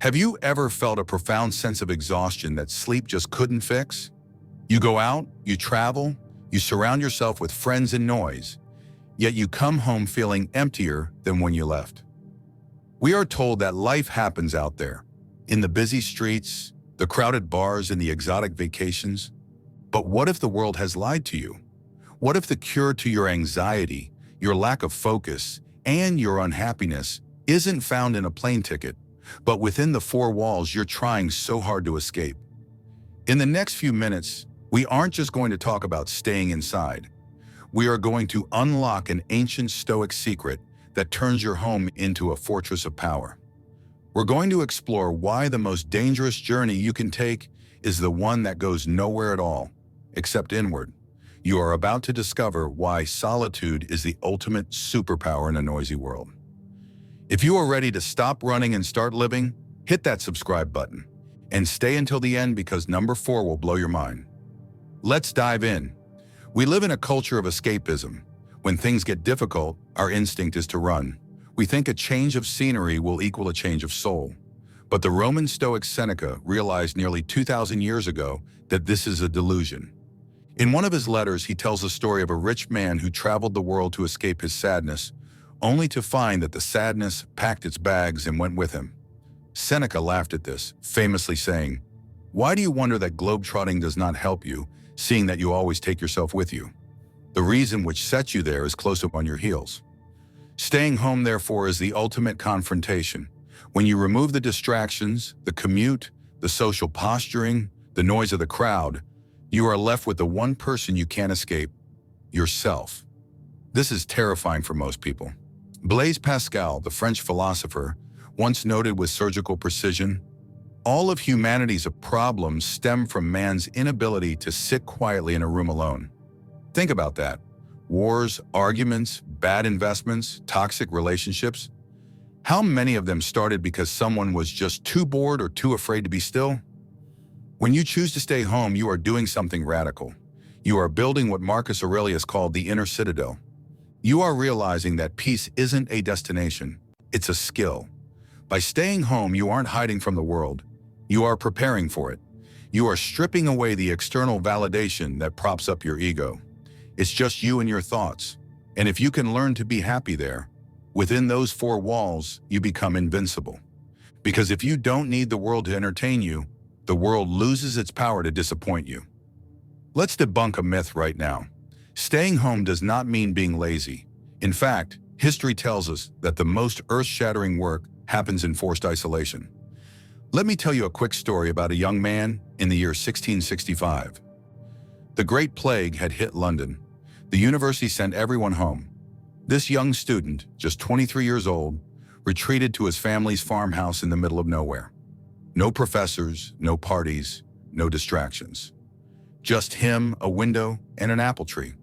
Have you ever felt a profound sense of exhaustion that sleep just couldn't fix? You go out, you travel, you surround yourself with friends and noise, yet you come home feeling emptier than when you left. We are told that life happens out there, in the busy streets, the crowded bars, and the exotic vacations. But what if the world has lied to you? What if the cure to your anxiety, your lack of focus, and your unhappiness isn't found in a plane ticket, but within the four walls you're trying so hard to escape? In the next few minutes, we aren't just going to talk about staying inside. We are going to unlock an ancient Stoic secret that turns your home into a fortress of power. We're going to explore why the most dangerous journey you can take is the one that goes nowhere at all, except inward. You are about to discover why solitude is the ultimate superpower in a noisy world. If you are ready to stop running and start living, hit that subscribe button and stay until the end, because number 4 will blow your mind. Let's dive in. We live in a culture of escapism. When things get difficult, our instinct is to run. We think a change of scenery will equal a change of soul. But the Roman Stoic Seneca realized nearly 2,000 years ago that this is a delusion. In one of his letters, he tells the story of a rich man who traveled the world to escape his sadness, only to find that the sadness packed its bags and went with him. Seneca laughed at this, famously saying, "Why do you wonder that globetrotting does not help you, seeing that you always take yourself with you? The reason which sets you there is close up on your heels." Staying home, therefore, is the ultimate confrontation. When you remove the distractions, the commute, the social posturing, the noise of the crowd, you are left with the one person you can't escape: yourself. This is terrifying for most people. Blaise Pascal, the French philosopher, once noted with surgical precision, "All of humanity's problems stem from man's inability to sit quietly in a room alone." Think about that. Wars, arguments, bad investments, toxic relationships. How many of them started because someone was just too bored or too afraid to be still? When you choose to stay home, you are doing something radical. You are building what Marcus Aurelius called the inner citadel. You are realizing that peace isn't a destination, it's a skill. By staying home, you aren't hiding from the world. You are preparing for it. You are stripping away the external validation that props up your ego. It's just you and your thoughts. And if you can learn to be happy there, within those four walls, you become invincible. Because if you don't need the world to entertain you, the world loses its power to disappoint you. Let's debunk a myth right now. Staying home does not mean being lazy. In fact, history tells us that the most earth-shattering work happens in forced isolation. Let me tell you a quick story about a young man in the year 1665. The Great Plague had hit London. The university sent everyone home. This young student, just 23 years old, retreated to his family's farmhouse in the middle of nowhere. No professors, no parties, no distractions. Just him, a window, and an apple tree.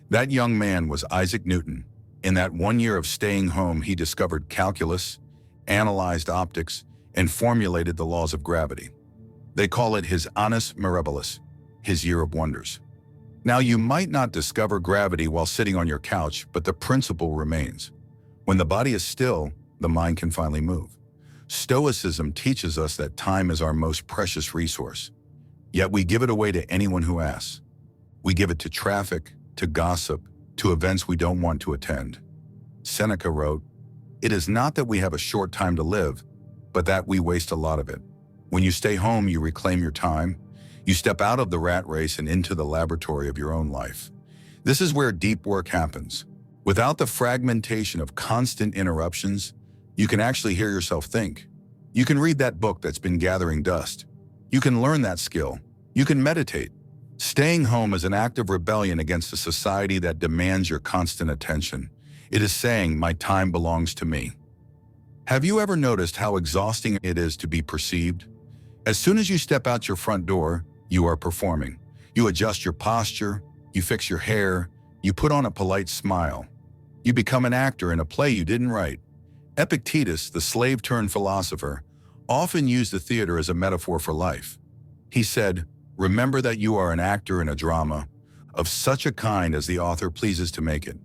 That young man was Isaac Newton. In that 1 year of staying home, he discovered calculus, analyzed optics, and formulated the laws of gravity. They call it his annus mirabilis, his year of wonders. Now, you might not discover gravity while sitting on your couch, but the principle remains. When the body is still, the mind can finally move. Stoicism teaches us that time is our most precious resource. Yet we give it away to anyone who asks. We give it to traffic, to gossip, to events we don't want to attend. Seneca wrote, "It is not that we have a short time to live, but that we waste a lot of it." When you stay home, you reclaim your time. You step out of the rat race and into the laboratory of your own life. This is where deep work happens. Without the fragmentation of constant interruptions, you can actually hear yourself think. You can read that book that's been gathering dust. You can learn that skill. You can meditate. Staying home is an act of rebellion against a society that demands your constant attention. It is saying, "My time belongs to me." Have you ever noticed how exhausting it is to be perceived? As soon as you step out your front door, you are performing. You adjust your posture, you fix your hair, you put on a polite smile. You become an actor in a play you didn't write. Epictetus, the slave-turned-philosopher, often used the theater as a metaphor for life. He said, "Remember that you are an actor in a drama, of such a kind as the author pleases to make it."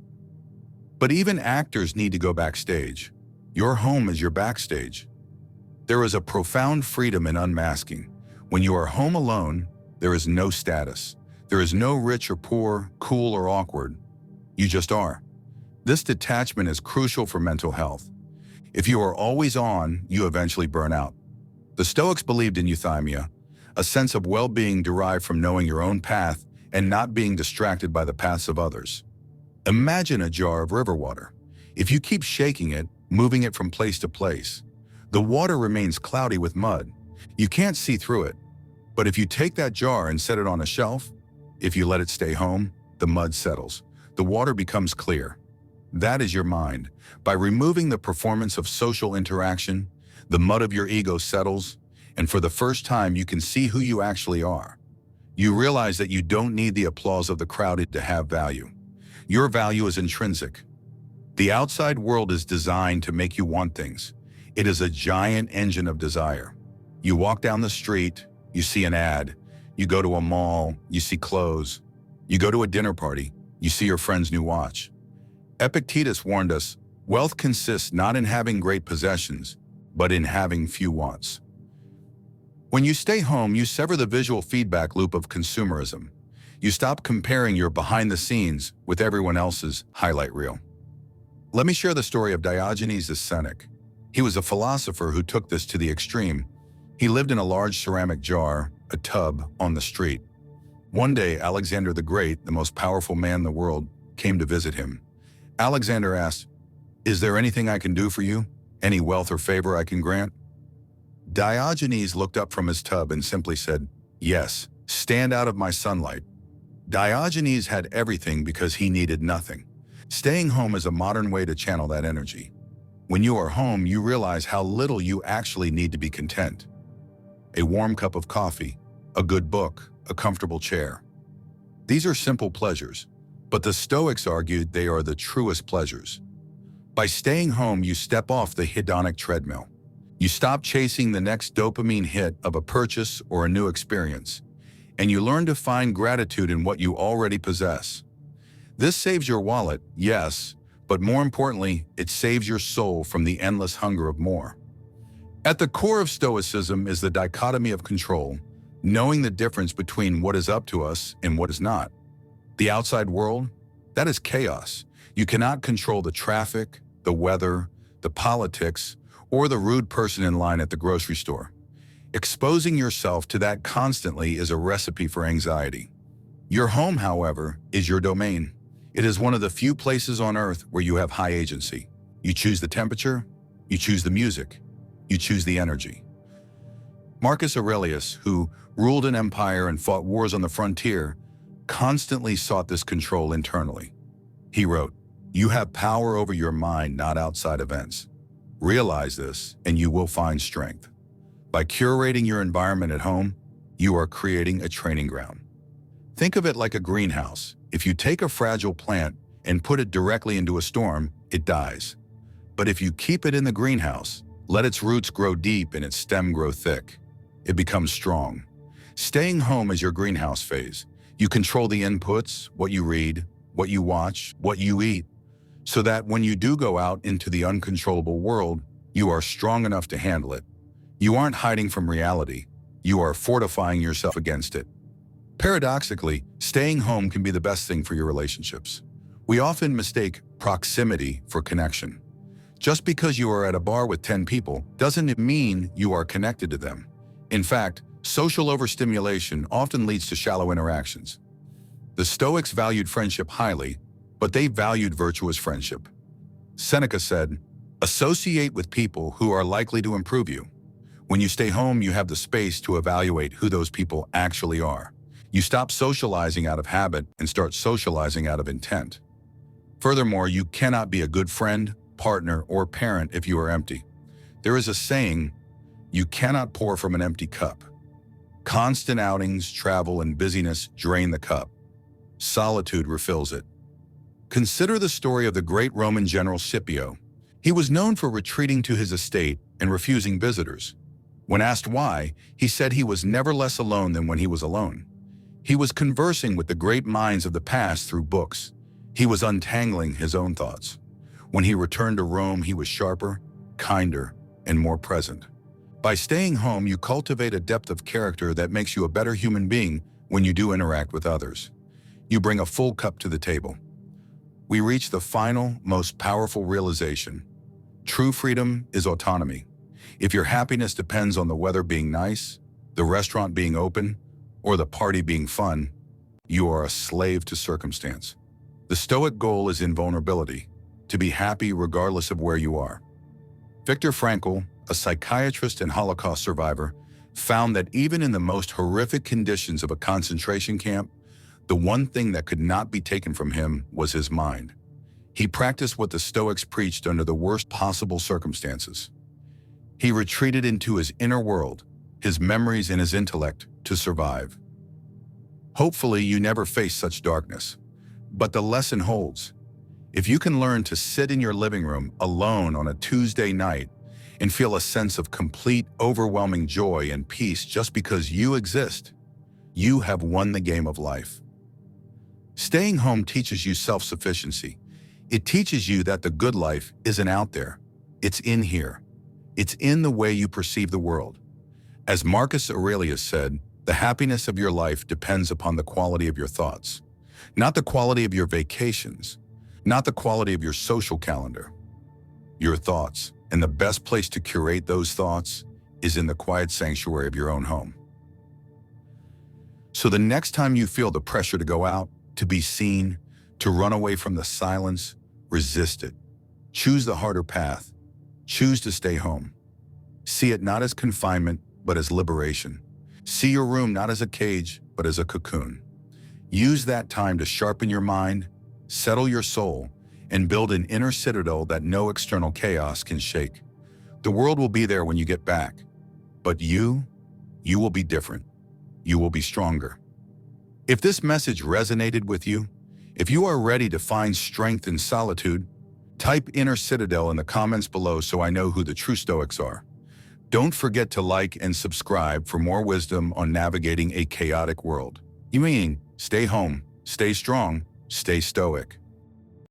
But even actors need to go backstage. Your home is your backstage. There is a profound freedom in unmasking. When you are home alone, there is no status. There is no rich or poor, cool or awkward. You just are. This detachment is crucial for mental health. If you are always on, you eventually burn out. The Stoics believed in euthymia, a sense of well-being derived from knowing your own path and not being distracted by the paths of others. Imagine a jar of river water. If you keep shaking it, moving it from place to place, the water remains cloudy with mud. You can't see through it. But if you take that jar and set it on a shelf, if you let it stay home, the mud settles. The water becomes clear. That is your mind. By removing the performance of social interaction, the mud of your ego settles, and for the first time you can see who you actually are. You realize that you don't need the applause of the crowd to have value. Your value is intrinsic. The outside world is designed to make you want things. It is a giant engine of desire. You walk down the street, you see an ad. You go to a mall, you see clothes. You go to a dinner party, you see your friend's new watch. Epictetus warned us, wealth consists not in having great possessions, but in having few wants. When you stay home, you sever the visual feedback loop of consumerism. You stop comparing your behind the scenes with everyone else's highlight reel. Let me share the story of Diogenes the Cynic. He was a philosopher who took this to the extreme. He lived in a large ceramic jar, a tub, on the street. One day, Alexander the Great, the most powerful man in the world, came to visit him. Alexander asked, "Is there anything I can do for you? Any wealth or favor I can grant?" Diogenes looked up from his tub and simply said, "Yes, stand out of my sunlight." Diogenes had everything because he needed nothing. Staying home is a modern way to channel that energy. When you are home, you realize how little you actually need to be content. A warm cup of coffee, a good book, a comfortable chair. These are simple pleasures, but the Stoics argued they are the truest pleasures. By staying home, you step off the hedonic treadmill. You stop chasing the next dopamine hit of a purchase or a new experience, and you learn to find gratitude in what you already possess. This saves your wallet, yes, but more importantly, it saves your soul from the endless hunger of more. At the core of Stoicism is the dichotomy of control, knowing the difference between what is up to us and what is not. The outside world, that is chaos. You cannot control the traffic, the weather, the politics, or the rude person in line at the grocery store. Exposing yourself to that constantly is a recipe for anxiety. Your home, however, is your domain. It is one of the few places on earth where you have high agency. You choose the temperature, you choose the music, you choose the energy. Marcus Aurelius, who ruled an empire and fought wars on the frontier, constantly sought this control internally. He wrote, "You have power over your mind, not outside events. Realize this, and you will find strength." By curating your environment at home, you are creating a training ground. Think of it like a greenhouse. If you take a fragile plant and put it directly into a storm, it dies. But if you keep it in the greenhouse, let its roots grow deep and its stem grow thick, it becomes strong. Staying home is your greenhouse phase. You control the inputs, what you read, what you watch, what you eat, so that when you do go out into the uncontrollable world, you are strong enough to handle it. You aren't hiding from reality. You are fortifying yourself against it. Paradoxically, staying home can be the best thing for your relationships. We often mistake proximity for connection. Just because you are at a bar with 10 people doesn't mean you are connected to them. In fact, social overstimulation often leads to shallow interactions. The Stoics valued friendship highly, but they valued virtuous friendship. Seneca said, "Associate with people who are likely to improve you." When you stay home, you have the space to evaluate who those people actually are. You stop socializing out of habit and start socializing out of intent. Furthermore, you cannot be a good friend, partner, or parent if you are empty. There is a saying, you cannot pour from an empty cup. Constant outings, travel, and busyness drain the cup. Solitude refills it. Consider the story of the great Roman general Scipio. He was known for retreating to his estate and refusing visitors. When asked why, he said he was never less alone than when he was alone. He was conversing with the great minds of the past through books. He was untangling his own thoughts. When he returned to Rome, he was sharper, kinder, and more present. By staying home, you cultivate a depth of character that makes you a better human being when you do interact with others. You bring a full cup to the table. We reach the final, most powerful realization. True freedom is autonomy. If your happiness depends on the weather being nice, the restaurant being open, or the party being fun, you are a slave to circumstance. The Stoic goal is invulnerability, to be happy regardless of where you are. Viktor Frankl, a psychiatrist and Holocaust survivor, found that even in the most horrific conditions of a concentration camp, the one thing that could not be taken from him was his mind. He practiced what the Stoics preached under the worst possible circumstances. He retreated into his inner world, his memories and his intellect, to survive. Hopefully, you never face such darkness. But the lesson holds. If you can learn to sit in your living room alone on a Tuesday night and feel a sense of complete, overwhelming joy and peace just because you exist, you have won the game of life. Staying home teaches you self-sufficiency. It teaches you that the good life isn't out there. It's in here. It's in the way you perceive the world. As Marcus Aurelius said, the happiness of your life depends upon the quality of your thoughts, not the quality of your vacations, not the quality of your social calendar. Your thoughts, and the best place to curate those thoughts is in the quiet sanctuary of your own home. So the next time you feel the pressure to go out, to be seen, to run away from the silence, resist it. Choose the harder path. Choose to stay home. See it not as confinement, but as liberation. See your room not as a cage, but as a cocoon. Use that time to sharpen your mind, settle your soul, and build an inner citadel that no external chaos can shake. The world will be there when you get back, but you will be different. You will be stronger. If this message resonated with you, if you are ready to find strength in solitude, type inner citadel in the comments below so I know who the true Stoics are. Don't forget to like and subscribe for more wisdom on navigating a chaotic world. You mean, stay home, stay strong, stay stoic.